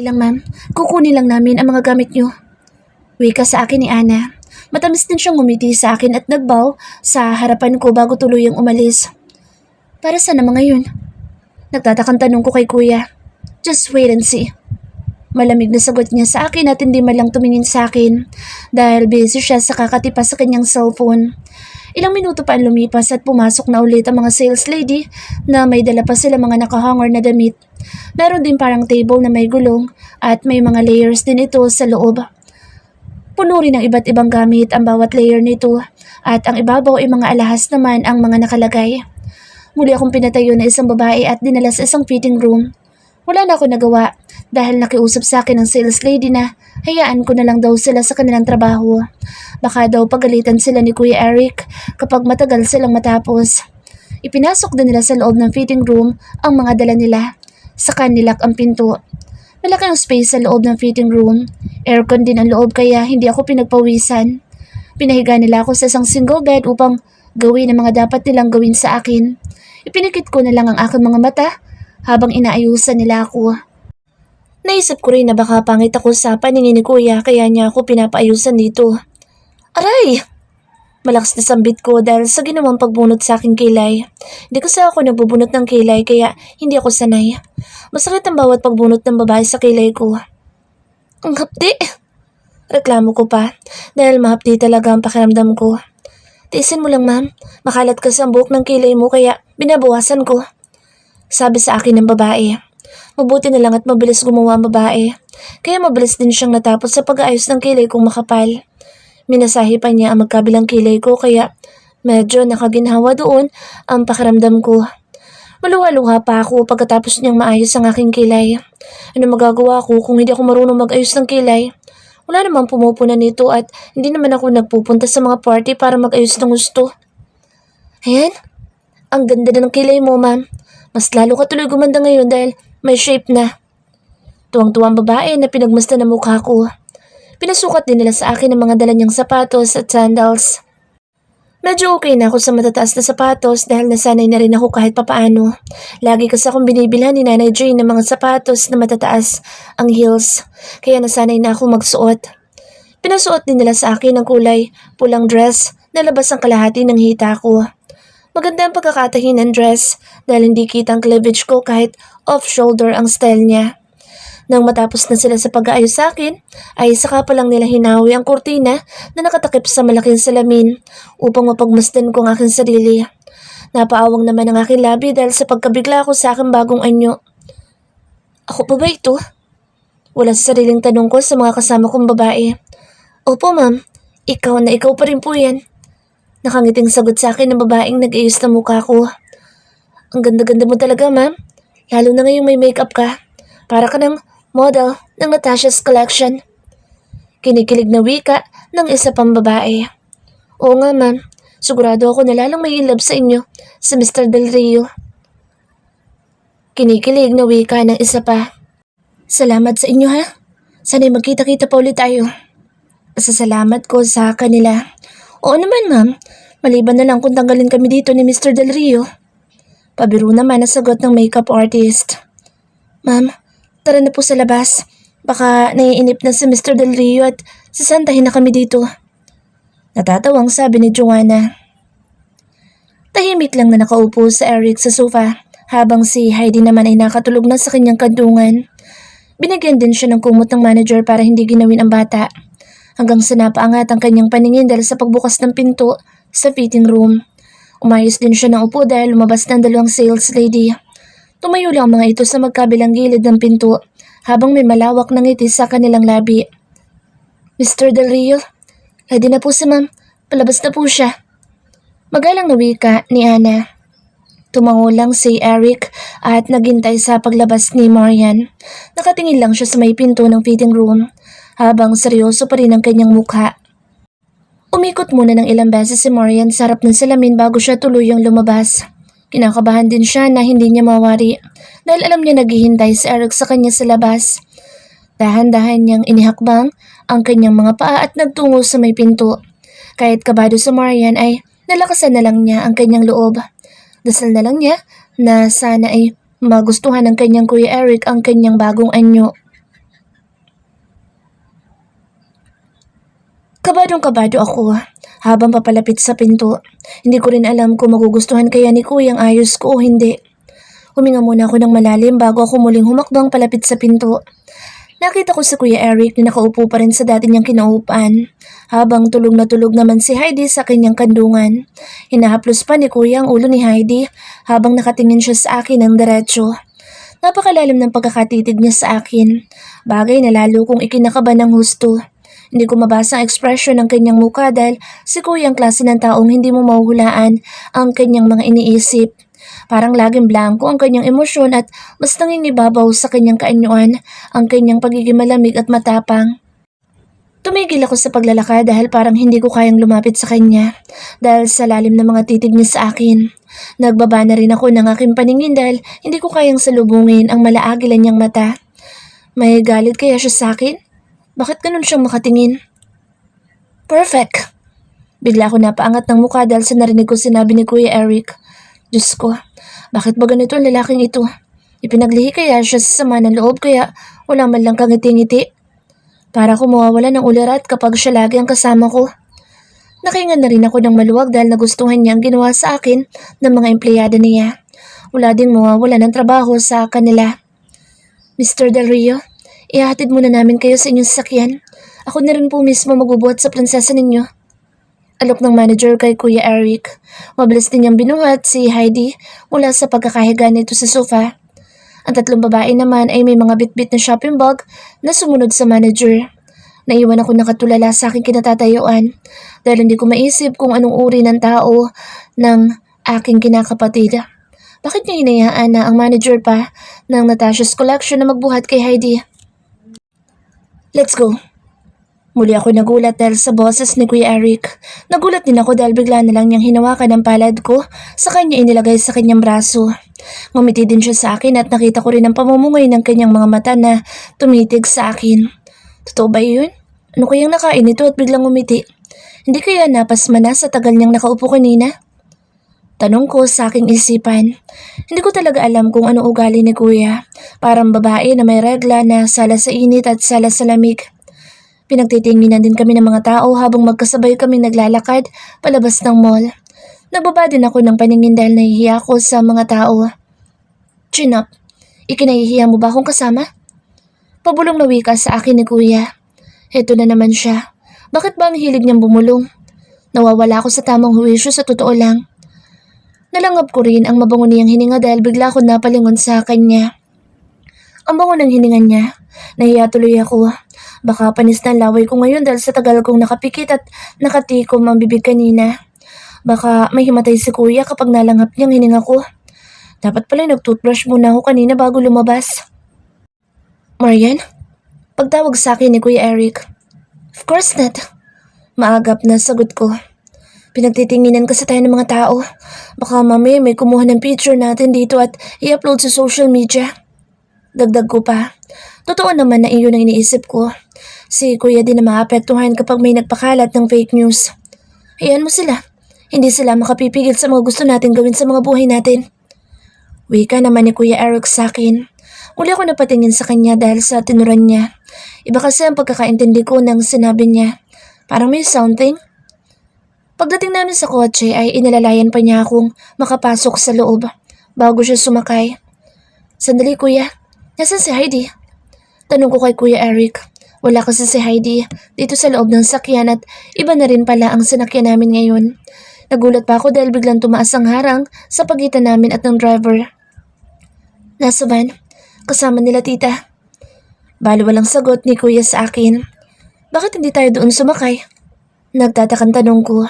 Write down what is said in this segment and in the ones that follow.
Sandali lang ma'am, kukunin lang namin ang mga gamit nyo. Wika sa akin ni Ana. Matamis din siyang ngumiti sa akin at nagbow sa harapan ko bago tuluyang umalis. Para saan naman ngayon? Nagtatakang tanong ko kay kuya. Just wait and see. Malamig na sagot niya sa akin at hindi man lang tumingin sa akin dahil busy siya sa kakatipas sa kanyang cellphone. Ilang minuto pa ang lumipas at pumasok na ulit ang mga sales lady na may dala pa sila mga nakahanger na damit. Meron din parang table na may gulong at may mga layers din ito sa loob. Puno rin ng iba't ibang gamit ang bawat layer nito at ang ibabaw ay mga alahas naman ang mga nakalagay. Muli akong pinatayo na isang babae at dinala sa isang fitting room. Wala na ako nagawa dahil nakiusap sa akin ng sales lady na hayaan ko na lang daw sila sa kanilang trabaho. Baka daw pagalitan sila ni Kuya Eric kapag matagal silang matapos. Ipinasok din nila sa loob ng fitting room ang mga dala nila. Saka nilak ang pinto. Malaki ang space sa loob ng fitting room. Aircon din ang loob kaya hindi ako pinagpawisan. Pinahiga nila ako sa isang single bed upang gawin ang mga dapat nilang gawin sa akin. Ipinikit ko na lang ang aking mga mata habang inaayusan nila ako. Naisip ko rin na baka pangit ako sa paningin ni Kuya kaya niya ako pinapaayusan dito. Aray! Malakas na sambit ko dahil sa ginawang pagbunot sa aking kilay. Hindi kasi ako nagbubunot ng kilay kaya hindi ako sanay. Masakit ang bawat pagbunot ng babae sa kilay ko. Ang hapdi! Reklamo ko pa dahil mahapdi talaga ang pakiramdam ko. Tiisin mo lang ma'am, makalat kasi ang buhok ng kilay mo kaya binabawasan ko. Sabi sa akin ng babae. Mabuti na lang at mabilis gumawa ang babae. Kaya mabilis din siyang natapos sa pag-aayos ng kilay kong makapal. Minasahi pa niya ang magkabilang kilay ko kaya medyo nakaginhawa doon ang pakiramdam ko. Maluha-luha pa ako pagkatapos niyang maayos ang aking kilay. Ano magagawa ko kung hindi ako marunong mag-ayos ng kilay? Wala namang pumupunan nito at hindi naman ako nagpupunta sa mga party para mag-ayos ng gusto. Ayan, ang ganda na ng kilay mo ma'am. Mas lalo ka tuloy gumanda ngayon dahil may shape na. Tuwang-tuwang babae na pinagmasdan ng mukha ko. Pinasukat din nila sa akin ang mga dala niyang sapatos at sandals. Medyo okay na ako sa matataas na sapatos dahil nasanay na rin ako kahit papaano. Lagi kasi akong binibilhan ni Nanay Jane ng mga sapatos na matataas ang heels, kaya nasanay na ako magsuot. Pinasuot din nila sa akin ang kulay pulang dress na labas ang kalahati ng hita ko. Maganda ang pagkakatahin ng dress dahil hindi kita ang cleavage ko kahit off-shoulder ang style niya. Nang matapos na sila sa pag-aayos sa akin, ay saka pa lang nila hinawi ang kurtina na nakatakip sa malaking salamin upang mapagmasdan ko ang aking sarili. Napaawang naman ang aking labi dahil sa pagkabigla ko sa aking bagong anyo. Ako pa ba ito? Wala sa sariling tanong ko sa mga kasama kong babae. Opo ma'am, ikaw na ikaw pa rin po yan. Nakangiting sagot sa akin ng babaeng nag-ayos na mukha ko. Ang ganda-ganda mo talaga ma'am, lalo na ngayong may makeup ka. Para ka ng model ng Natasha's Collection. Kinikilig na wika ng isa pang babae. Oo nga ma'am, sigurado ako na lalong may in love sa inyo, si Mr. Del Rio. Kinikilig na wika ng isa pa. Salamat sa inyo ha. Sana'y magkita-kita pa ulit tayo. Pasasalamat ko sa kanila. Oo naman ma'am, maliban na lang kung tanggalin kami dito ni Mr. Del Rio. Pabiro naman ang sagot ng makeup artist. Ma'am, tara na po sa labas. Baka naiinip na si Mr. Del Rio at sasantahin na kami dito. Natatawang sabi ni Joanna. Tahimik lang na nakaupo sa Eric sa sofa habang si Heidi naman ay nakatulog na sa kanyang kantungan. Binigyan din siya ng kumot ng manager para hindi ginawin ang bata. Hanggang sa napaangat ang kanyang paningin dahil sa pagbukas ng pinto sa fitting room. Umayos din siya ng upo dahil lumabas ng dalawang sales lady. Tumayo lang mga ito sa magkabilang gilid ng pinto habang may malawak na ngiti sa kanilang labi. Mr. Del Rio, ready na po si ma'am. Palabas na po siya. Magalang na wika ni Ana. Tumango lang si Eric at naghintay sa paglabas ni Marian. Nakatingin lang siya sa may pinto ng fitting room habang seryoso pa rin ang kanyang mukha. Umikot muna ng ilang beses si Marian sa harap ng salamin bago siya tuluyang lumabas. Kinakabahan din siya na hindi niya mawari dahil alam niya naghihintay si Eric sa kanya sa labas. Dahan-dahan niyang inihakbang ang kanyang mga paa at nagtungo sa may pinto. Kahit kabado sa Marian ay nalakasan na lang niya ang kanyang loob. Dasal na lang niya na sana ay magustuhan ng kanyang Kuya Eric ang kanyang bagong anyo. Kabadong-kabado ako habang papalapit sa pinto. Hindi ko rin alam kung magugustuhan kaya ni Kuya ang ayos ko o hindi. Huminga muna ako ng malalim bago ako muling humakbang palapit sa pinto. Nakita ko si Kuya Eric na nakaupo pa rin sa dati niyang kinaupan. Habang tulog na tulog naman si Heidi sa kanyang kandungan. Hinahaplos pa ni Kuya ang ulo ni Heidi habang nakatingin siya sa akin ng diretso. Napakalalim ng pagkakatitig niya sa akin. Bagay na lalo kong ikinakaba ng husto. Hindi ko mabasa ang ekspresyon ng kanyang mukha dahil si Kuya ang klase ng taong hindi mo mahuhulaan ang kanyang mga iniisip. Parang laging blanco ang kanyang emosyon at mas nangingibabaw sa kanyang kaanyuan ang kanyang pagiging malamig at matapang. Tumigil ako sa paglalakad dahil parang hindi ko kayang lumapit sa kanya dahil sa lalim ng mga titig niya sa akin. Nagbaba na rin ako ng aking paningin dahil hindi ko kayang salubungin ang malaagilan niyang mata. May galit kaya siya sa akin? Bakit ganun siyang makatingin? Perfect! Bigla ako napaangat ng mukha dahil sa narinig ko sinabi ni Kuya Eric. Diyos ko, bakit ba ganito ang lalaking ito? Ipinaglihi kaya siya sa sama ng loob kaya wala man lang kangiti-ngiti. Para ko mawawala ng ulirat kapag siya lagi ang kasama ko. Nakahinga na rin ako ng maluwag dahil nagustuhan niya ang ginawa sa akin ng mga empleyada niya. Wala ding mawawala ng trabaho sa kanila. Mr. Del Rio, ihahatid muna namin kayo sa inyong sasakyan. Ako na rin po mismo magbubuhat sa prinsesa ninyo. Alok ng manager kay Kuya Eric. Mabilis din niyang binuhat si Heidi mula sa pagkakahiga nito sa sofa. Ang tatlong babae naman ay may mga bitbit na shopping bag na sumunod sa manager. Naiwan ako nakatulala sa aking kinatatayuan dahil hindi ko maisip kung anong uri ng tao ng aking kinakapatid. Bakit niya hinayaan na ang manager pa ng Natasha's Collection na magbuhat kay Heidi? Let's go! Muli ako nagulat dahil sa boses ni Kuya Eric. Nagulat din ako dahil bigla na lang niyang hinawakan ang palad ko sa kanya inilagay sa kanyang braso. Ngumiti din siya sa akin at nakita ko rin ang pamumungay ng kanyang mga mata na tumitig sa akin. Totoo ba yun? Ano kayang nakain ito at biglang ngumiti? Hindi kaya napasma na sa tagal niyang nakaupo kanina? Tanong ko sa aking isipan. Hindi ko talaga alam kung ano ugali ni Kuya. Parang babae na may regla na sala sa init at sala sa lamig. Pinagtitinginan din kami ng mga tao habang magkasabay kami naglalakad palabas ng mall. Nagbaba din ako ng paningin dahil nahihiya ako sa mga tao. Chin up, ikinahihiya mo ba akong kasama? Pabulong na wika sa akin ni Kuya. Heto na naman siya. Bakit ba ang hilig niyang bumulong? Nawawala ako sa tamang huwisyo sa totoo lang. Nalangap ko rin ang mabango niyang hininga dahil bigla ako napalingon sa kanya. Ang bango ng hininga niya. Nahiya tuloy ako. Baka panis na laway ko ngayon dahil sa tagal kong nakapikit at nakatikom ang bibig kanina. Baka may himatay si Kuya kapag nalanghap niyang hininga ko. Dapat pala nag-toothbrush muna ako kanina bago lumabas. Marian? Pagtawag sa akin ni Kuya Eric. Of course not. Maagap na sagot ko. Pinagtitinginan kasi tayo ng mga tao. Baka mami may kumuha ng picture natin dito at i-upload sa social media. Dagdag ko pa. Totoo naman na iyon ang iniisip ko. Si Kuya din na maapektuhan kapag may nagpakalat ng fake news. Hayaan mo sila. Hindi sila makapipigil sa mga gusto natin gawin sa mga buhay natin. Wika naman ni Kuya Eric sa akin. Uli ako napatingin sa kanya dahil sa tinuran niya. Iba kasi ang pagkakaintindi ko ng sinabi niya. Parang may something. Pagdating namin sa kotse ay inilalayan pa niya akong makapasok sa loob bago siya sumakay. Sandali Kuya, nasan si Heidi? Tanong ko kay Kuya Eric. Wala kasi si Heidi dito sa loob ng sakyan at iba na rin pala ang sinakyan namin ngayon. Nagulat pa ako dahil biglang tumaas ang harang sa pagitan namin at ng driver. Nasa van, kasama nila tita. Bali walang sagot ni Kuya sa akin. Bakit hindi tayo doon sumakay? Nagtatakang tanong ko.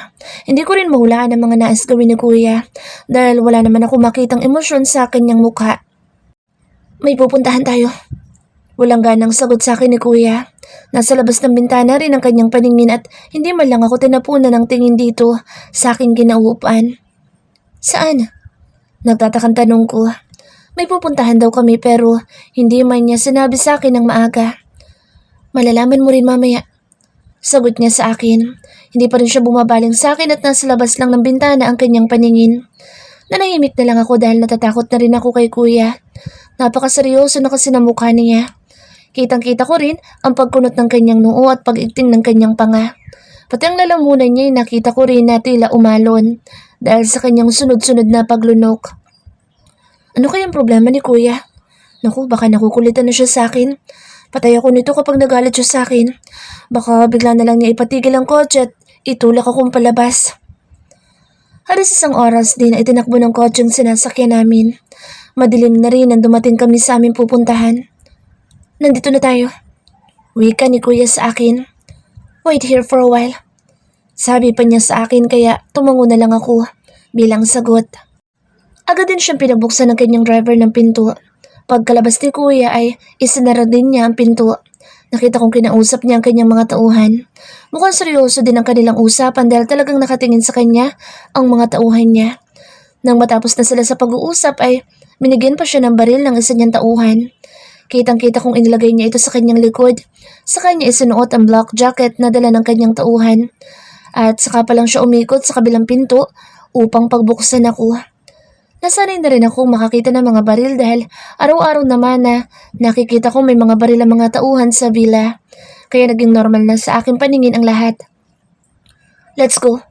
Hindi ko rin mahulaan ang mga nais gawin ni Kuya dahil wala naman ako makitang emosyon sa kanyang mukha. May pupuntahan tayo. Walang ganang sagot sa akin ni Kuya. Nasa labas ng bintana rin ang kanyang paningin at hindi man lang ako tinapunan ng tingin dito sa aking kinauupan. Saan? Nagtatakang tanong ko. May pupuntahan daw kami pero hindi man niya sinabi sa akin ng maaga. Malalaman mo rin mamaya. Sagot niya sa akin. Hindi pa rin siya bumabaling sa akin at nasa labas lang ng bintana ang kanyang paningin. Nanahimik na lang ako dahil natatakot na rin ako kay Kuya. Napakaseryoso na kasi ng mukha niya. Kitang-kita ko rin ang pagkunot ng kanyang noo at pag-ikting ng kanyang panga. Pati ang lalamunan niya ay nakita ko rin na tila umalon dahil sa kanyang sunod-sunod na paglunok. Ano kayang problema ni kuya? Naku, baka nakukulitan na siya sa akin. Patay ako nito kapag nagalit siya sa akin. Baka bigla na lang niya ipatigil ang kotse at itulak akong palabas. Halos isang oras din ay tinakbo ng kotse ang sinasakyan namin. Madilim na rin nang dumating kami sa aming pupuntahan. Nandito na tayo. Wika ni kuya sa akin. Wait here for a while. Sabi pa niya sa akin kaya tumango na lang ako bilang sagot. Agad din siyang pinabuksan ng kanyang driver ng pinto. Pagkalabas ni kuya ay isinara din niya ang pinto. Nakita kong kinausap niya ang kanyang mga tauhan. Mukhang seryoso din ang kanilang usapan dahil talagang nakatingin sa kanya ang mga tauhan niya. Nang matapos na sila sa pag-uusap ay binigyan pa siya ng baril ng isa niyang tauhan. Kitang-kita kong inilagay niya ito sa kanyang likod. Sa kanya isinuot ang black jacket na dala ng kanyang tauhan. At saka pa lang siya umikot sa kabilang pinto upang pagbuksan ako. Nasanay na rin akong makakita ng mga baril dahil araw-araw naman na nakikita ko may mga baril ang mga tauhan sa villa. Kaya naging normal na sa aking paningin ang lahat. Let's go.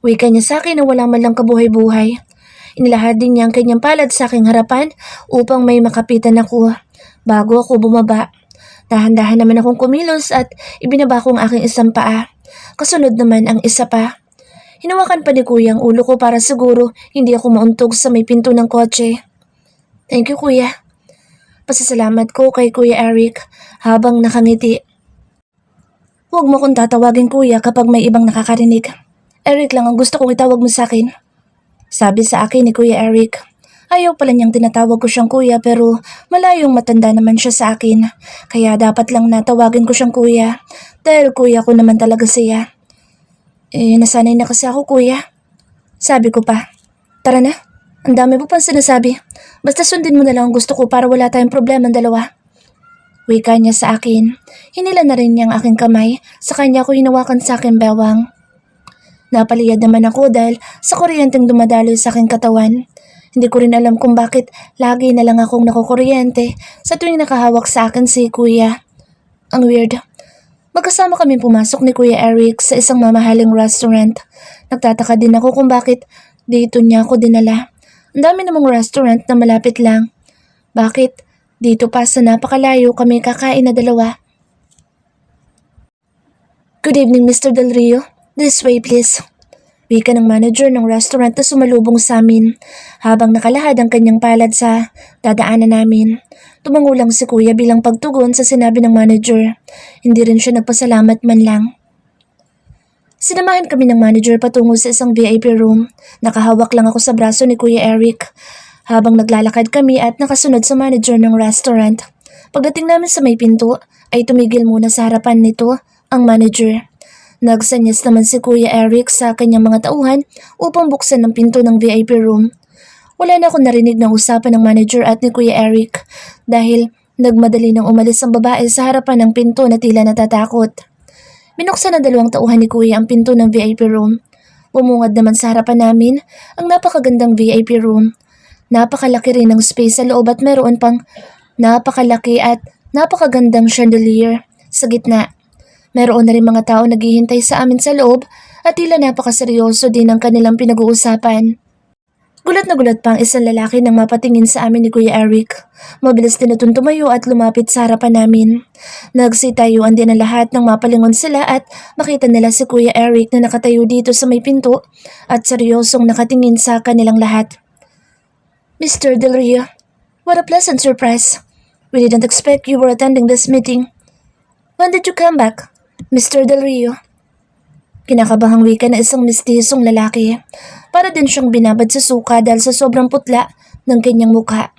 Wika niya sa akin na walang man lang kabuhay-buhay. Inilahad din niya ang kanyang palad sa aking harapan upang may makapitan ako. Bago ako bumaba, dahan-dahan naman akong kumilos at ibinaba ko ang aking isang paa. Kasunod naman ang isa pa. Hinawakan pa ni kuya ang ulo ko para siguro hindi ako mauntog sa may pinto ng kotse. Thank you kuya. Pasasalamat ko kay Kuya Eric habang nakangiti. Huwag mo kong tatawagin kuya kapag may ibang nakakarinig. Eric lang ang gusto kong itawag mo sa akin. Sabi sa akin ni Kuya Eric. Ayaw pala niyang tinatawag ko siyang kuya pero malayong matanda naman siya sa akin. Kaya dapat lang natawagin ko siyang kuya dahil kuya ko naman talaga siya. Nasanay na kasi ako kuya. Sabi ko pa, tara na, ang dami mo pang sinasabi. Basta sundin mo na lang ang gusto ko para wala tayong problema ang dalawa. Wika niya sa akin. Hinila na rin niya ang aking kamay. Sa kanya ko hinawakan sa aking bewang. Napaliyad naman ako dahil sa kuryenteng dumadaloy sa aking katawan. Hindi ko rin alam kung bakit lagi na lang akong nakukuryente sa tuwing nakahawak sa akin si kuya. Ang weird. Magkasama kami pumasok ni Kuya Eric sa isang mamahaling restaurant. Nagtataka din ako kung bakit dito niya ako dinala. Ang dami namang restaurant na malapit lang. Bakit dito pa sa napakalayo kami kakain na dalawa? Good evening, Mr. Del Rio. This way, please. Wika ng manager ng restaurant na sumalubong sa amin habang nakalahad ang kanyang palad sa dadaanan namin. Tumango lang si kuya bilang pagtugon sa sinabi ng manager. Hindi rin siya nagpasalamat man lang. Sinamahan kami ng manager patungo sa isang VIP room. Nakahawak lang ako sa braso ni Kuya Eric habang naglalakad kami at nakasunod sa manager ng restaurant. Pagdating namin sa may pinto ay tumigil muna sa harapan nito ang manager. Nagsanyas naman si Kuya Eric sa kanyang mga tauhan upang buksan ang pinto ng VIP room. Wala na akong narinig ng usapan ng manager at ni Kuya Eric dahil nagmadali nang umalis ang babae sa harapan ng pinto na tila natatakot. Binuksan ng dalawang tauhan ni Kuya ang pinto ng VIP room. Bumungad naman sa harapan namin ang napakagandang VIP room. Napakalaki rin ng space sa loob at meron pang napakalaki at napakagandang chandelier sa gitna. Meron na rin mga tao naghihintay sa amin sa loob at tila napakaseryoso din ang kanilang pinag-uusapan. Gulat na gulat pa ang isang lalaki nang mapatingin sa amin ni Kuya Eric. Mabilis din itong tumayo at lumapit sa harapan namin. Nagsitayuan din ang lahat nang mapalingon sila at makita nila si Kuya Eric na nakatayo dito sa may pinto at seryosong nakatingin sa kanilang lahat. Mr. Del Rio, what a pleasant surprise. We didn't expect you were attending this meeting. When did you come back? Mr. Del Rio. Kinakabahang wika na isang mistisong lalaki. Para din siyang binabad sa suka dahil sa sobrang putla ng kanyang mukha.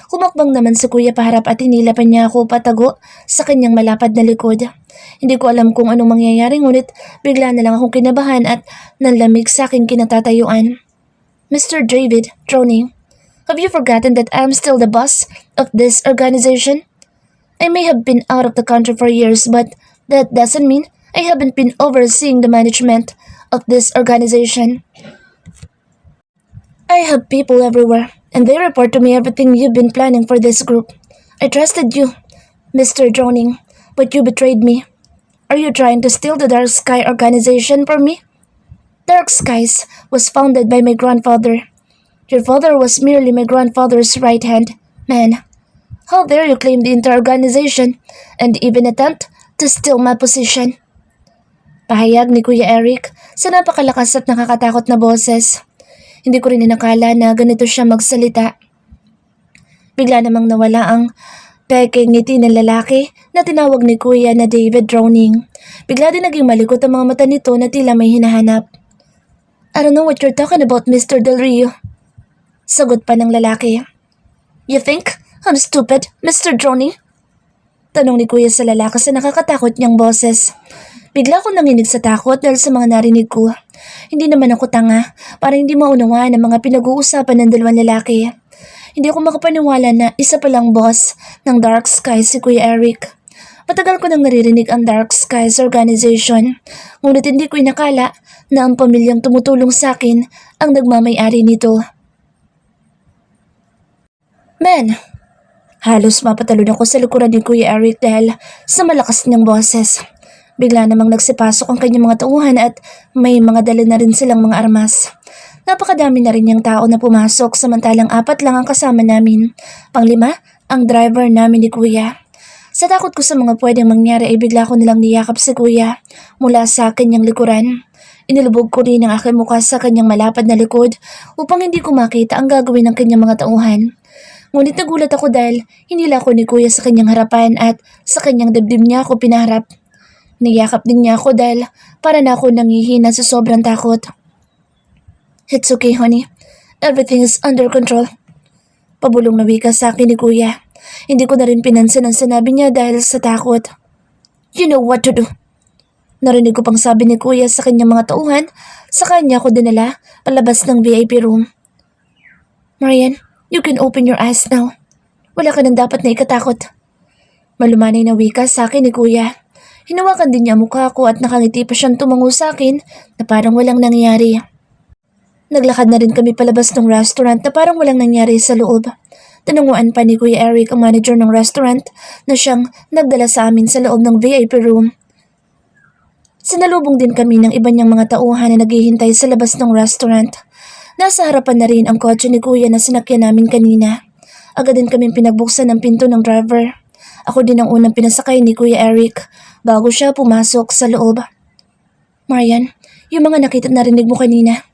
Kumakbang naman si kuya paharap at hinilapan niya ako patago sa kanyang malapad na likod. Hindi ko alam kung anong mangyayari ngunit bigla na lang akong kinabahan at nanlamig sa aking kinatatayuan. Mr. David Troning, have you forgotten that I'm still the boss of this organization? I may have been out of the country for years but that doesn't mean I haven't been overseeing the management of this organization. I have people everywhere, and they report to me everything you've been planning for this group. I trusted you, Mr. Droning, but you betrayed me. Are you trying to steal the Dark Sky organization from me? Dark Skies was founded by my grandfather. Your father was merely my grandfather's right hand man. How dare you claim the entire organization and even attempt to steal my position? Pahayag ni Kuya Eric sa napakalakas at nakakatakot na boses. Hindi ko rin inakala na ganito siya magsalita. Bigla namang nawala ang peking ngiti ng lalaki na tinawag ni Kuya na David Drowning. Bigla din naging malikot ang mga mata nito na tila may hinahanap. I don't know what you're talking about, Mr. Del Rio. Sagot pa ng lalaki. You think I'm stupid, Mr. Drowning? Tanong ni Kuya sa lalaki sa nakakatakot niyang boses. Bigla ko nanginig sa takot dahil sa mga narinig ko. Hindi naman ako tanga para hindi maunawaan ang mga pinag-uusapan ng dalawang lalaki. Hindi ako makapaniwala na isa palang boss ng Dark Skies si Kuya Eric. Matagal ko nang naririnig ang Dark Skies Organization, ngunit hindi ko inakala na ang pamilyang tumutulong sa akin ang nagmamay-ari nito. Men! Halos mapatalon ako sa likuran ni Kuya Eric dahil sa malakas niyang boses. Bigla namang nagsipasok ang kanyang mga tauhan at may mga dala na rin silang mga armas. Napakadami na rin niyang tao na pumasok samantalang 4 lang ang kasama namin. Panglima, ang driver namin ni Kuya. Sa takot ko sa mga pwedeng mangyari ay bigla ko nilang niyakap si Kuya mula sa kanyang likuran. Inilubog ko rin ang aking mukha sa kanyang malapad na likod upang hindi ko makita ang gagawin ng kanyang mga tauhan. Ngunit nagulat ako dahil hinila ko ni Kuya sa kanyang harapan at sa kanyang dibdib niya ako pinaharap. Niyakap din niya ako dahil para na ako nangihina sa sobrang takot. It's okay, honey. Everything is under control. Pabulong na wika sa akin ni Kuya. Hindi ko na rin pinansin ang sinabi niya dahil sa takot. You know what to do. Narinig ko pang sabi ni Kuya sa kanyang mga tauhan, sa kanya ko dinala palabas ng VIP room. Marian, you can open your eyes now. Wala ka nang dapat na ikatakot. Malumanay na wika sa akin ni Kuya. Hinawakan din niya mukha ko at nakangiti pa siyang tumango sa akin na parang walang nangyari. Naglakad na rin kami palabas ng restaurant na parang walang nangyari sa loob. Tinanguan pa ni Kuya Eric ang manager ng restaurant na siyang nagdala sa amin sa loob ng VIP room. Sinalubong din kami ng iba niyang mga tauhan na naghihintay sa labas ng restaurant. Nasa harapan na rin ang kotse ni Kuya na sinakyan namin kanina. Agad din kaming pinagbuksan ng pinto ng driver. Ako din ang unang pinasakay ni Kuya Eric bago siya pumasok sa loob. Marian, yung mga nakita at narinig mo kanina.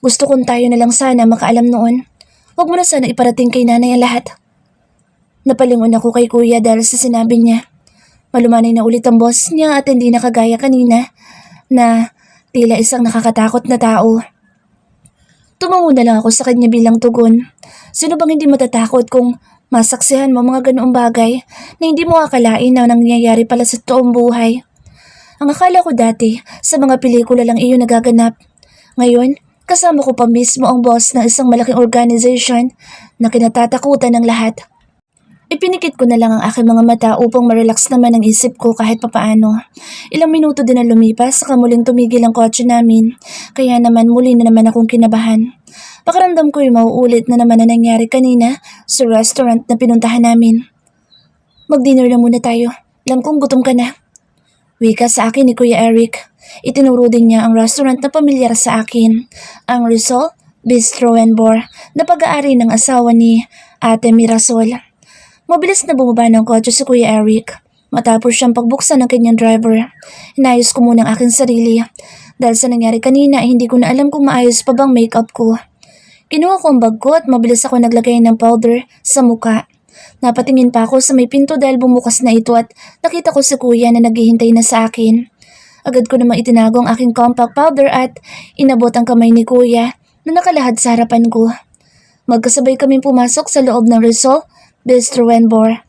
Gusto kong tayo na lang sana makaalam noon. Huwag mo na sana iparating kay nanay ang lahat. Napalingon ako kay Kuya dahil sa sinabi niya. Malumanay na ulit ang boss niya at hindi nakagaya kanina na tila isang nakakatakot na tao. Tumango na lang ako sa kanya bilang tugon. Sino bang hindi matatakot kung masaksihan mo mga ganoong bagay na hindi mo akalain na nangyayari pala sa toong buhay? Ang akala ko dati, sa mga pelikula lang iyon nagaganap. Ngayon, kasama ko pa mismo ang boss ng isang malaking organization na kinatatakutan ng lahat. Ipinikit ko na lang ang aking mga mata upang ma-relax naman ang isip ko kahit papaano. Ilang minuto din na lumipas saka muling tumigil ang kotse namin, kaya naman muli na naman akong kinabahan. Pakiramdam ko yung mauulit na naman na nangyari kanina sa restaurant na pinuntahan namin. Mag-dinner na muna tayo. Alam kong gutom ka na. Wika sa akin ni Kuya Eric. Itinuro din niya ang restaurant na pamilyar sa akin, ang Rizal Bistro and Bar na pag-aari ng asawa ni Ate Mirasol. Mabilis na bumaba ng kotse si Kuya Eric. Matapos siyang pagbuksan ng kanyang driver, inayos ko muna ang aking sarili. Dahil sa nangyari kanina ay hindi ko na alam kung maayos pa bang makeup ko. Kinuha ko ang bag ko at mabilis ako naglagay ng powder sa muka. Napatingin pa ako sa may pinto dahil bumukas na ito at nakita ko si Kuya na naghihintay na sa akin. Agad ko namang itinago ang aking compact powder at inabot ang kamay ni Kuya na nakalahad sa harapan ko. Magkasabay kaming pumasok sa loob ng Rizal Bistro and Bar.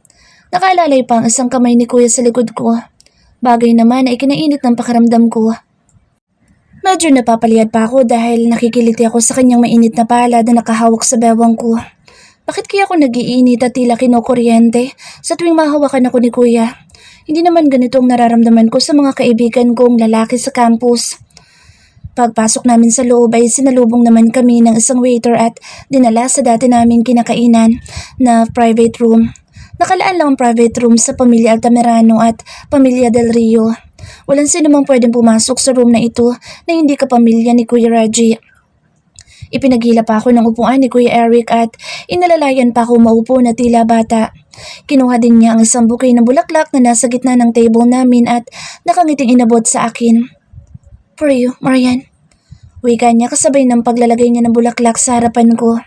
Nakaalalay pa ang isang kamay ni Kuya sa likod ko. Bagay naman na ikinainit ng pakiramdam ko. Medyo napapaliyad pa ako dahil nakikiliti ako sa kanyang mainit na palad na nakahawak sa bewang ko. Bakit kaya ako nag-iinit at tila kinukuryente sa tuwing mahawakan ako ni Kuya? Hindi naman ganito ang nararamdaman ko sa mga kaibigan kong lalaki sa campus. Pagpasok namin sa loob ay sinalubong naman kami ng isang waiter at dinala sa dati naming kinakainan na private room. Nakalaan lang ang private room sa pamilya Altamirano at pamilya Del Rio. Walang sinumang pwedeng pumasok sa room na ito na hindi kapamilya ni Kuya Reggie. Ipinaghila pa ako ng upuan ni Kuya Eric at inalalayan pa ako maupo na tila bata. Kinuha din niya ang isang bouquet ng bulaklak na nasa gitna ng table namin at nakangiting inabot sa akin. For you, Marian. Wika niya kasabay ng paglalagay niya ng bulaklak sa harapan ko.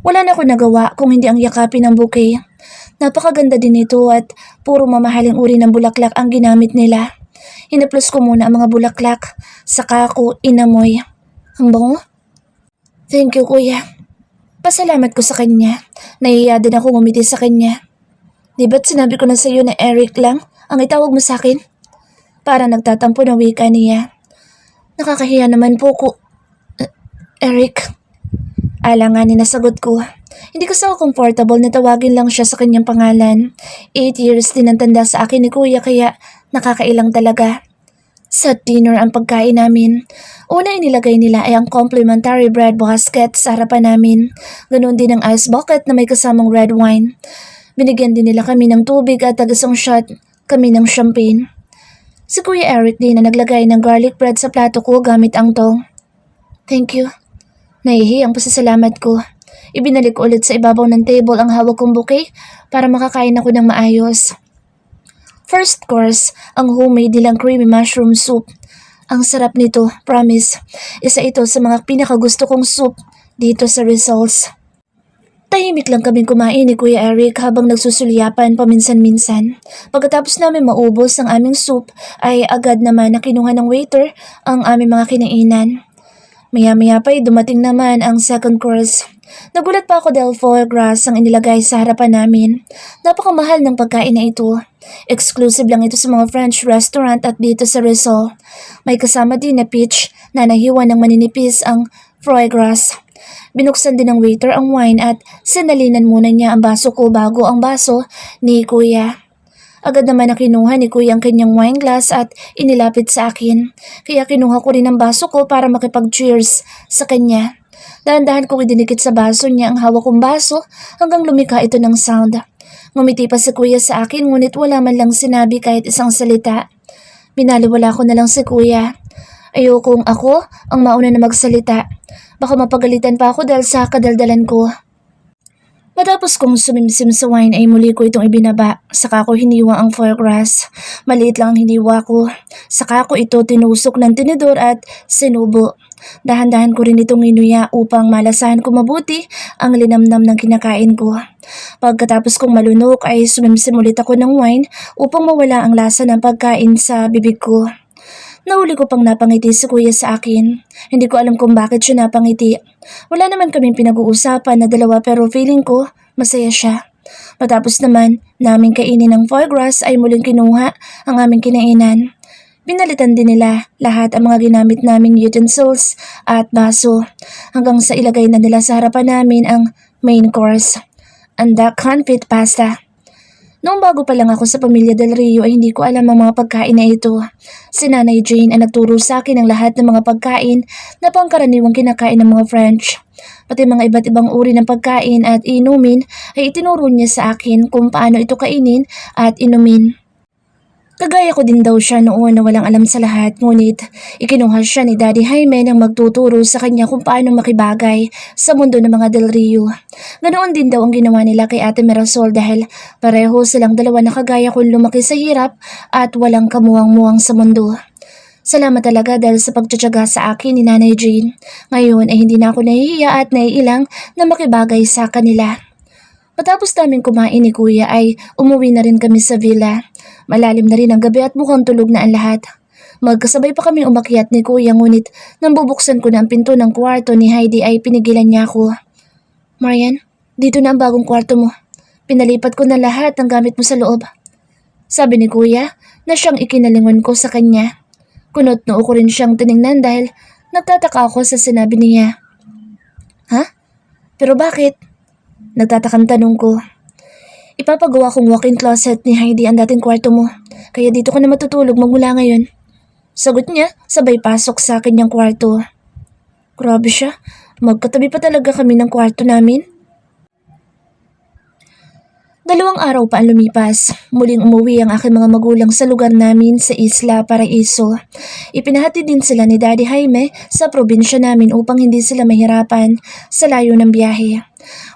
Wala na ako nagawa kung hindi ang yakapin ng bouquet. Napakaganda din ito at puro mamahaling uri ng bulaklak ang ginamit nila. Hinaplos ko muna ang mga bulaklak, saka ako inamoy. Ang bango? Thank you, Kuya. Pasalamat ko sa kanya. Nahiya din ako ngumiti sa kanya. Di ba't sinabi ko na sa iyo na Eric lang ang itawag mo sa akin? Para nagtatampo na wika niya. Nakakahiya naman po ko. Eric. Alanganin na sagot ko. Hindi kasi ako comfortable na tawagin lang siya sa kanyang pangalan. 8 years din ang tanda sa akin ni Kuya kaya nakakailang talaga. Sa dinner ang pagkain namin. Una inilagay nila ay ang complimentary bread basket sa harapan namin. Ganoon din ang ice bucket na may kasamang red wine. Binigyan din nila kami ng tubig at tagasang shot kami ng champagne. Si Kuya Eric din na naglagay ng garlic bread sa plato ko gamit ang tong. Thank you. Nahihiyang pasasalamat ko. Ibinalik ko ulit sa ibabaw ng table ang hawak kong bouquet para makakain ako ng maayos. First course, ang homemade nilang creamy mushroom soup. Ang sarap nito, promise. Isa ito sa mga pinakagusto kong soup dito sa Results. Tahimik lang kaming kumain ni Kuya Eric habang nagsusulyapan paminsan-minsan. Pagkatapos namin maubos ang aming soup ay agad naman na kinuha ng waiter ang aming mga kinainan. Maya-maya pa ay dumating naman ang second course. Nagulat pa ako dahil foie gras ang inilagay sa harapan namin. Napakamahal ng pagkain na ito. Exclusive lang ito sa mga French restaurant at dito sa Rizal. May kasama din na peach na nahiwa ng maninipis ang foie gras. Binuksan din ng waiter ang wine at sinalinan muna niya ang baso ko bago ang baso ni Kuya. Agad naman na kinuha ni Kuya ang kanyang wine glass at inilapit sa akin. Kaya kinuha ko rin ang baso ko para makipag-cheers sa kanya. Dahan-dahan kong idinikit sa baso niya ang hawak kong baso hanggang lumika ito ng sound. Ngumiti pa si Kuya sa akin ngunit wala man lang sinabi kahit isang salita. Binaliwala ko na lang si Kuya. Ayokong ako ang mauna na magsalita. Baka mapagalitan pa ako dahil sa kadaldalan ko. Matapos kong sumimsim sa wine ay muli ko itong ibinaba. Saka ko hiniwa ang foie gras. Maliit lang ang hiniwa ko. Saka ko ito tinusok ng tinidor at sinubo. Dahan-dahan ko rin itong inuya upang malasahan ko mabuti ang linamnam ng kinakain ko. Pagkatapos kong malunok ay sumimsim ulit ako ng wine upang mawala ang lasa ng pagkain sa bibig ko. Nahuli ko pang napangiti si Kuya sa akin. Hindi ko alam kung bakit siya napangiti. Wala naman kaming pinag-uusapan na dalawa pero feeling ko masaya siya. Matapos naman naming kainin ng foie gras ay muling kinuha ang aming kinainan. Pinalitan din nila lahat ang mga ginamit naming utensils at baso hanggang sa ilagay na nila sa harapan namin ang main course, ang duck confit pasta. Noong bago pa lang ako sa pamilya Del Rio ay hindi ko alam ang mga pagkain na ito. Si Nanay Jane ang nagturo sa akin ng lahat ng mga pagkain na pangkaraniwang kinakain ng mga French. Pati mga iba't ibang uri ng pagkain at inumin ay itinuro niya sa akin kung paano ito kainin at inumin. Kagaya ko din daw siya noon na walang alam sa lahat ngunit ikinuha siya ni Daddy Jaime nang magtuturo sa kanya kung paano makibagay sa mundo ng mga Del Rio. Ganoon din daw ang ginawa nila kay Ate Mirasol dahil pareho silang dalawa na kagaya kong lumaki sa hirap at walang kamuwang-muwang sa mundo. Salamat talaga dahil sa pagtsatsaga sa akin ni Nanay Jane. Ngayon ay hindi na ako nahihiya at naiilang na makibagay sa kanila. Matapos namin kumain ni Kuya ay umuwi na rin kami sa villa. Malalim na rin ang gabi at mukhang tulog na ang lahat. Magkasabay pa kami umakyat ni Kuya ngunit nang bubuksan ko na ang pinto ng kwarto ni Heidi ay pinigilan niya ako. Marian, dito na ang bagong kwarto mo. Pinalipat ko na lahat ng gamit mo sa loob. Sabi ni Kuya na siyang ikinalingon ko sa kanya. Kunot-noo ko rin siyang tiningnan dahil nagtataka ako sa sinabi niya. Ha? Pero bakit? Nagtatakang tanong ko. Ipapagawa kong walk-in closet ni Heidi ang dating kwarto mo, kaya dito ka na matutulog magmula ngayon. Sagot niya, sabay pasok sa kanyang kwarto. Grabe siya, magkatabi pa talaga kami ng kwarto namin. 2 araw pa ang lumipas. Muling umuwi ang aking mga magulang sa lugar namin sa Isla Paraiso. Ipinahati din sila ni Daddy Jaime sa probinsya namin upang hindi sila mahirapan sa layo ng biyahe.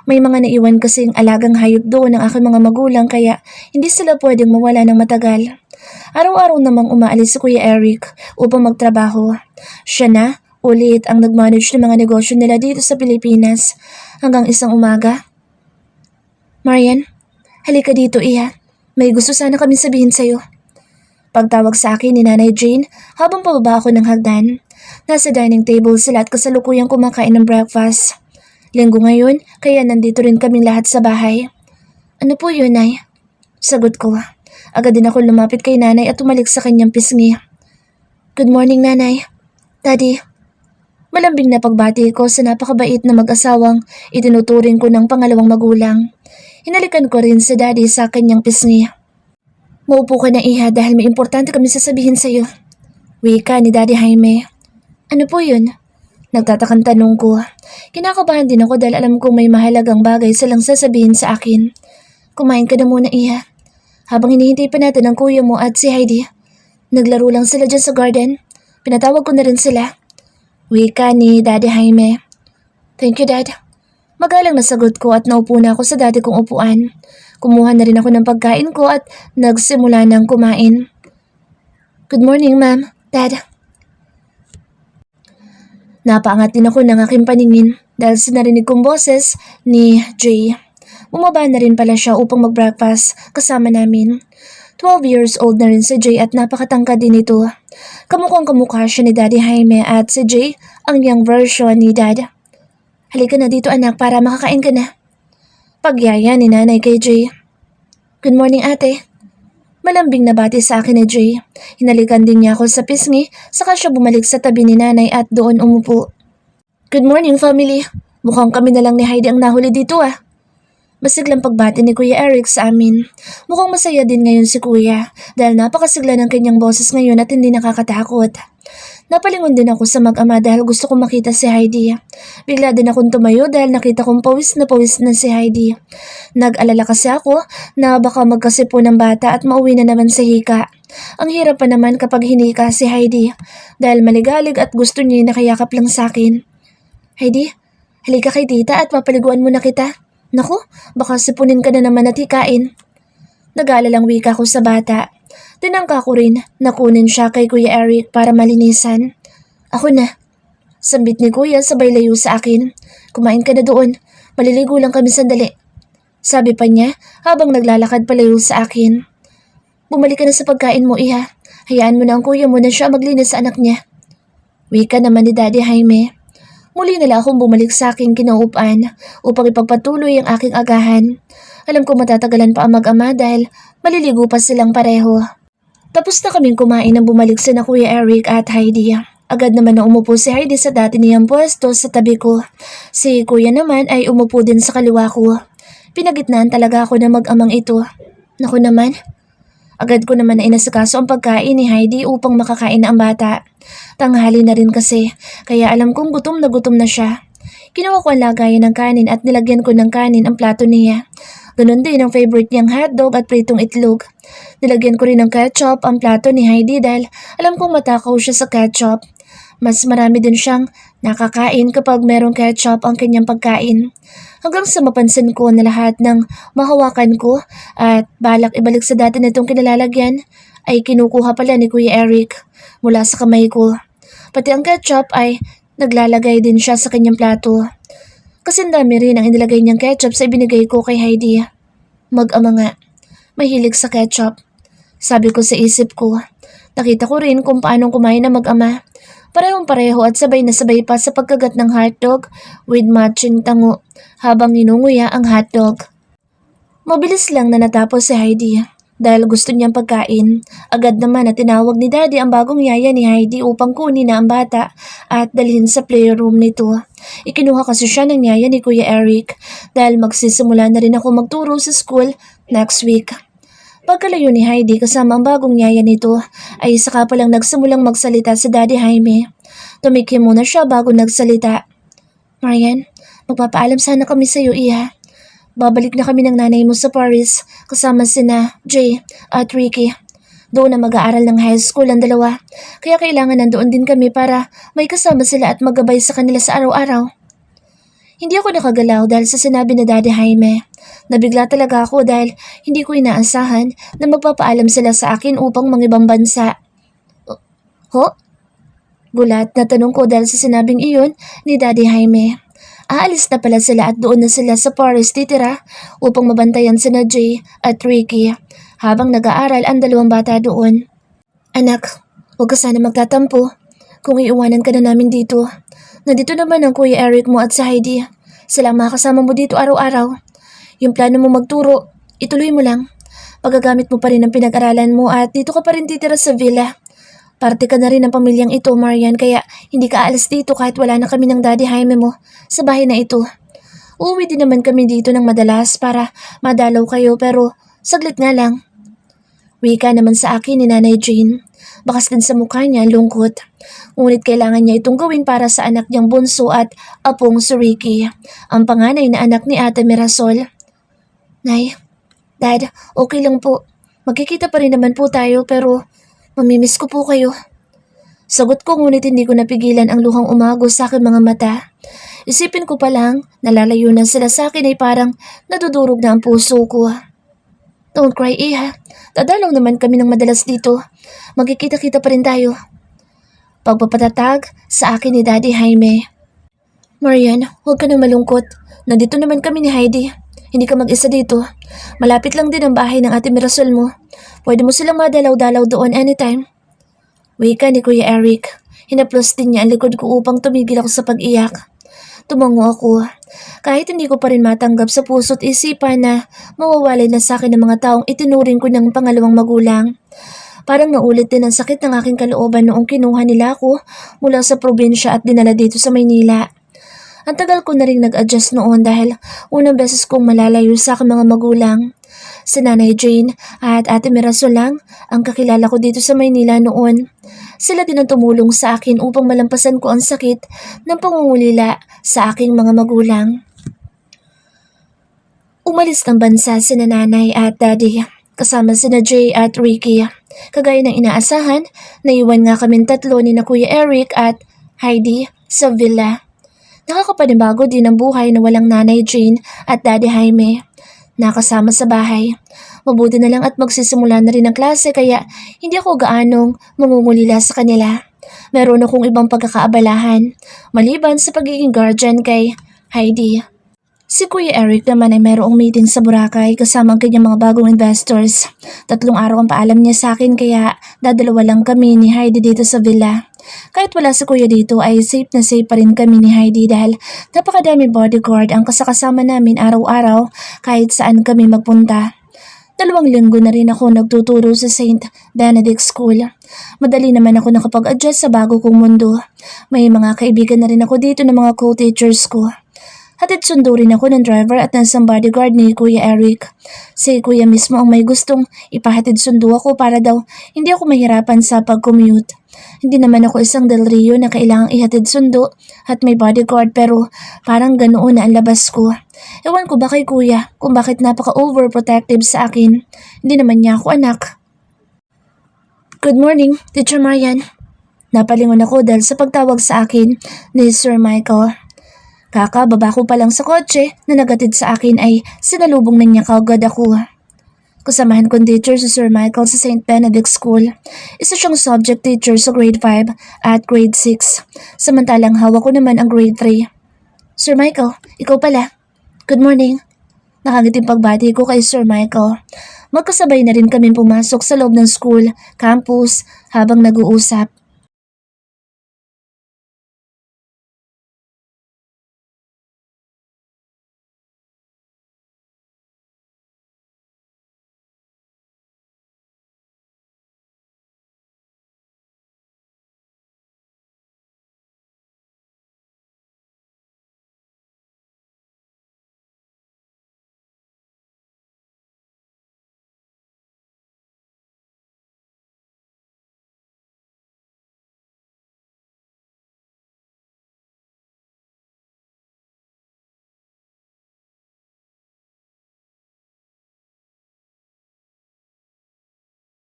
May mga naiwan kasing alagang hayop doon ng aking mga magulang kaya hindi sila pwedeng mawala ng matagal. Araw-araw namang umaalis si Kuya Eric upang magtrabaho. Siya na ulit ang nag-manage ng mga negosyo nila dito sa Pilipinas hanggang isang umaga. Marian, halika dito, Iha. May gusto sana kami sabihin sa'yo. Pagtawag sa akin ni Nanay Jane habang pababa ako ng hagdan. Nasa dining table sila at kasalukuyang kumakain ng breakfast. Linggo ngayon, kaya nandito rin kaming lahat sa bahay. Ano po yun, Nay? Sagot ko. Agad din ako lumapit kay Nanay at tumalik sa kanyang pisngi. Good morning, Nanay. Daddy. Malambing na pagbati ko sa napakabait na mag-asawang itinuturing ko ng pangalawang magulang. Hinalikan ko rin si Daddy sa kanyang pisngi. Maupo ka na, Iha, dahil may importante kami sasabihin sa'yo. Wika ni Daddy Jaime. Ano po yun? Nagtatakang tanong ko. Kinakabahan din ako dahil alam kong may mahalagang bagay silang sasabihin sa akin. Kumain ka na muna, Iha. Habang hinihintay pa natin ang kuya mo at si Heidi. Naglaro lang sila dyan sa garden. Pinatawag ko na rin sila. Wika ni Daddy Jaime. Thank you, Dad. Magalang na sagot ko at naupo na ako sa dati kong upuan. Kumuha na rin ako ng pagkain ko at nagsimula ng kumain. Good morning, Ma'am, Dad. Napaangat din ako ng aking paningin dahil sinarinig kong boses ni Jay. Bumaba na rin pala siya upang mag-breakfast kasama namin. 12 years old na rin si Jay at napakatangkad din ito. Kamukhang kamukha siya ni Daddy Jaime at si Jay ang young version ni Dad. Halika na dito, anak, para makakain ka na. Pagyaya ni Nanay kay Jay. Good morning, ate. Malambing na bati sa akin ni Jay. Hinalikan din niya ako sa pisngi, saka siya bumalik sa tabi ni Nanay at doon umupo. Good morning, family. Mukhang kami na lang ni Heidi ang nahuli dito, ah. Masiglang pagbati ni Kuya Eric sa amin. Mukhang masaya din ngayon si Kuya dahil napakasigla ng kanyang boses ngayon at hindi nakakatakot. Napalingon din ako sa mag-ama dahil gusto kong makita si Heidi. Bigla din akong tumayo dahil nakita kong pawis na si Heidi. Nag-alala kasi ako na baka magkasipo ng bata at mauwi na naman sa hika. Ang hirap pa naman kapag hinika si Heidi dahil maligalig at gusto niya nakayakap lang sa akin. Heidi, halika kay tita at papaliguan mo na kita. Naku, baka sipunin ka na naman at hikain. Nag-aalalang wika ko sa bata. Tinangka ko rin na kunin siya kay Kuya Eric para malinisan. Ako na. Sambit ni Kuya sabay layo sa akin. Kumain ka na doon. Maliligo lang kami sandali. Sabi pa niya habang naglalakad palayo sa akin. Bumalik ka na sa pagkain mo, Iha. Hayaan mo na ang kuya mo na siya maglinis sa anak niya. Wika naman ni Daddy Jaime. Muli nila akong bumalik sa aking kinauupan upang ipagpatuloy ang aking agahan. Alam ko matatagalan pa ang mag-ama dahil maliligo pa silang pareho. Tapos na kaming kumain nang bumalik sina Kuya Eric at Heidi. Agad naman na umupo si Heidi sa dati niyang pwesto sa tabi ko. Si Kuya naman ay umupo din sa kaliwa ko. Pinagitnaan talaga ako ng mag-amang ito. Naku naman. Agad ko naman na inasikaso ang pagkain ni Heidi upang makakain na ang bata. Tanghali na rin kasi, kaya alam kong gutom na siya. Kinuha ko ang lagayan ng kanin at nilagyan ko ng kanin ang plato niya. Ganon din ang favorite niyang hotdog at pritong itlog. Nilagyan ko rin ng ketchup ang plato ni Heidi dahil alam kong matakaw siya sa ketchup. Mas marami din siyang nakakain kapag merong ketchup ang kanyang pagkain. Hanggang sa mapansin ko na lahat ng mahawakan ko at balak ibalik sa dati nitong kinalalagyan ay kinukuha pala ni Kuya Eric mula sa kamay ko. Pati ang ketchup ay naglalagay din siya sa kanyang plato. Kasi dami rin ang inilagay niyang ketchup sa ibinigay ko kay Heidi. Mag-ama nga, mahilig sa ketchup. Sabi ko sa isip ko. Nakita ko rin kung paanong kumain na mag-ama. Parehong-pareho at sabay na sabay pa sa pagkagat ng hotdog with matching tango habang ninunguya ang hotdog. Mabilis lang na natapos si Heidi dahil gusto niyang pagkain. Agad naman na tinawag ni Daddy ang bagong yaya ni Heidi upang kunin na ang bata at dalhin sa playroom nito. Ikinuha kasi siya ng yaya ni Kuya Eric dahil magsisimula na rin ako magturo sa school next week. Pagkalayo ni Heidi kasama ang bagong yaya nito ay saka palang nagsimulang magsalita si Daddy Jaime. Tumikim muna siya bago nagsalita. Marian, magpapaalam sana kami sa iyo, Iha. Babalik na kami ng nanay mo sa Paris kasama sina Jay at Ricky. Doon na mag-aaral ng high school ang dalawa. Kaya kailangan nandoon din kami para may kasama sila at magabay sa kanila sa araw-araw. Hindi ako nakagalaw dahil sa sinabi ni Daddy Jaime. Nabigla talaga ako dahil hindi ko inaasahan na magpapaalam sila sa akin upang mangibang bansa. Ho? Gulat na tanong ko dahil sa sinabing iyon ni Daddy Jaime. Aalis na pala sila at doon na sila sa Paris titira upang mabantayan sina Jay at Ricky habang nag-aaral ang dalawang bata doon. Anak, huwag ka sana magtatampo kung iiwanan ka na namin dito. Nandito naman ang Kuya Eric mo at si Heidi. Sila ang makakasama mo dito araw-araw. Yung plano mo magturo, ituloy mo lang. Pagagamit mo pa rin ang pinag-aralan mo at dito ka pa rin titira sa villa. Parte ka na rin ng pamilyang ito, Marian, kaya hindi ka aalis dito kahit wala na kami ng Daddy Jaime mo sa bahay na ito. Uuwi din naman kami dito ng madalas para madalaw kayo pero saglit nga lang. Wika naman sa akin ni Nanay Jane. Bakas din sa mukha niya lungkot. Ngunit kailangan niya itong gawin para sa anak niyang bunso at apong si Ricky, ang panganay na anak ni Ate Mirasol. Nay, Dad, okay lang po. Magkikita pa rin naman po tayo pero mamimiss ko po kayo. Sagot ko ngunit hindi ko napigilan ang luhang umago sa aking mga mata. Isipin ko pa lang, nalalayo na sila sa akin ay parang nadudurog na ang puso ko. Don't cry, Iha. Dadalaw naman kami ng madalas dito. Magkikita-kita pa rin tayo. Pagpapatatag sa akin ni Daddy Jaime. Marian, huwag ka nang malungkot. Nandito naman kami ni Heidi. Hindi ka mag-isa dito. Malapit lang din ang bahay ng Ate Mirasol mo. Pwede mo silang madalaw-dalaw doon anytime. Wika ni Kuya Eric. Hinaplos din niya ang likod ko upang tumigil ako sa pag-iyak. Tumango ako. Kahit hindi ko pa rin matanggap sa puso't isipan na mawawalay na sa akin ng mga taong itinuring ko ng pangalawang magulang. Parang naulit din ang sakit ng aking kalooban noong kinuha nila ako mula sa probinsya at dinala dito sa Maynila. Ang tagal ko na rin nag-adjust noon dahil unang beses kong malalayo sa aking mga magulang. Si Nanay Jane at Ate Mirasol lang ang kakilala ko dito sa Maynila noon. Sila din ang tumulong sa akin upang malampasan ko ang sakit ng pangungulila sa aking mga magulang. Umalis ng bansa sina Nanay at Daddy kasama sina Jay at Ricky. Kagaya ng inaasahan, naiwan nga kaming tatlo ni na Kuya Eric at Heidi sa villa. Nakakapanibago din ang buhay na walang Nanay Jane at Daddy Jaime nakasama sa bahay. Mabuti na lang at magsisimula na rin ang klase kaya hindi ako gaanong mangungulila sa kanila. Meron akong ibang pagkakaabalahan, maliban sa pagiging guardian kay Heidi. Si Kuya Eric naman ay mayroong meeting sa Boracay kasama ang kanyang mga bagong investors. 3 araw ang paalam niya sa akin kaya dadalawa lang kami ni Heidi dito sa villa. Kahit wala si Kuya dito ay safe na safe pa rin kami ni Heidi dahil napakadami bodyguard ang kasakasama namin araw-araw kahit saan kami magpunta. 2 linggo na rin ako nagtuturo sa St. Benedict School. Madali naman ako nakapag-adjust sa bago kong mundo. May mga kaibigan na rin ako dito ng mga co-teachers ko. Hatid sundo rin ako ng driver at ng bodyguard ni Kuya Eric. Si Kuya mismo ang may gustong ipahatid sundo ako para daw hindi ako mahirapan sa pag-commute. Hindi naman ako isang Del Rio na kailangang ihatid sundo at may bodyguard pero parang ganoon na ang labas ko. Ewan ko ba kay Kuya kung bakit napaka-overprotective sa akin. Hindi naman niya ako anak. Good morning, Teacher Marian. Napalingon ako dahil sa pagtawag sa akin ni Sir Michael. Kakababa ko pa lang sa kotse na nagatid sa akin ay sinalubong na niya kaagad ako. Kasamahan kong teacher si Sir Michael sa St. Benedict School. Isa siyang subject teacher sa grade 5 at grade 6. Samantalang hawak ko naman ang grade 3. Sir Michael, ikaw pala. Good morning. Nakangiting pagbati ko kay Sir Michael. Magkasabay na rin kami pumasok sa loob ng school, campus, habang nag-uusap.